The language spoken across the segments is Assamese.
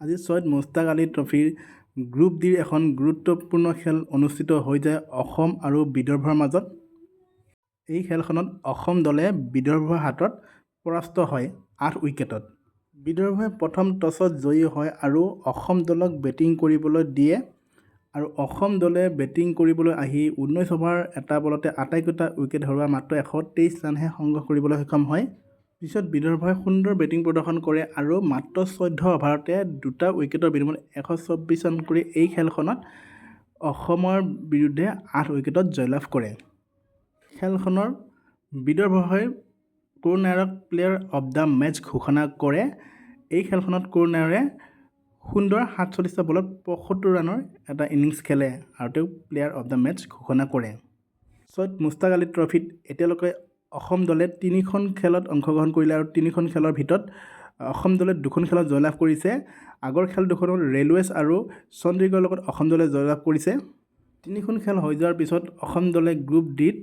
আজি ছয়ত মুস্তাক আলী ট্ৰফিৰ গ্ৰুপ ডিৰ এখন গুৰুত্বপূৰ্ণ খেল অনুষ্ঠিত হৈ যায় অসম আৰু বিদৰ্ভৰ মাজত। এই খেলখনত অসম দলে বিদৰ্ভৰ হাতত পৰাস্ত হয় 8 উইকেটত। বিদৰ্ভই প্ৰথম টছত জয়ী হয় আৰু অসম দলক বেটিং কৰিবলৈ দিয়ে আৰু অসম দলে বেটিং কৰিবলৈ আহি 19 অভাৰ এটা বলতে আটাইকেইটা উইকেট হেৰুৱাই মাত্ৰ 123 ৰানহে সংগ্ৰহ কৰিবলৈ সক্ষম হয়। পিছত বিদৰ্ভই সুন্দৰ বেটিং প্ৰদৰ্শন কৰে আৰু মাত্ৰ 14 অভাৰতে দুটা উইকেটৰ বিনিময়ত 124 ৰান কৰি এই খেলখনত অসমৰ বিৰুদ্ধে 8 উইকেটত জয়লাভ কৰে। খেলখনৰ বিদৰ্ভই কৰুণ নায়াৰক প্লেয়াৰ অৱ দ্য মেচ ঘোষণা কৰে। এই খেলখনত কৰুণ নায়াৰে সুন্দৰ 47টা বলত 75 ৰানৰ এটা ইনিংছ খেলে আৰু তেওঁক প্লেয়াৰ অৱ দ্য মেচ ঘোষণা কৰে। ছয়ত মুস্তাক আলী ট্ৰফিত এতিয়ালৈকে অসম দলে 3খন খেলত অংশগ্ৰহণ কৰিলে আৰু 3খন খেলৰ ভিতৰত অসম দলে 2খন খেলত জয়লাভ কৰিছে। আগৰ খেল দুখনত ৰেলৱেজ আৰু চণ্ডীগড়ৰ লগত অসম দলে জয়লাভ কৰিছে। 3খন খেল হৈ যোৱাৰ পিছত অসম দলে গ্ৰুপ ডিত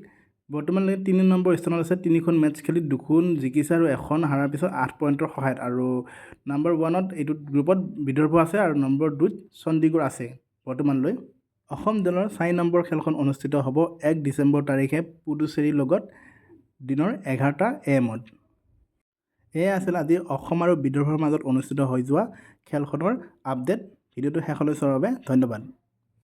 বৰ্তমানলৈকে 3 নম্বৰ স্থানত আছে। 3খন মেচ খেলি 2খন জিকিছে আৰু 1খন হাৰাৰ পিছত 8 পইণ্টৰ সহায়ত আৰু নম্বৰ 1ত এইটো গ্ৰুপত বিদৰ্ভ আছে আৰু নম্বৰ 2ত চণ্ডীগড় আছে। বৰ্তমানলৈ অসম দলৰ 4 নম্বৰ খেলখন অনুষ্ঠিত হ'ব 1 ডিচেম্বৰ তাৰিখে পুডুচেৰীৰ লগত দিনৰ 11টা AM। এয়া আছিল আজি অসম আৰু বিদৰ্ভৰ মাজত অনুষ্ঠিত হৈ যোৱা খেলখনৰ আপডেট। ভিডিঅ'টো শেষলৈ চোৱাৰ বাবে ধন্যবাদ।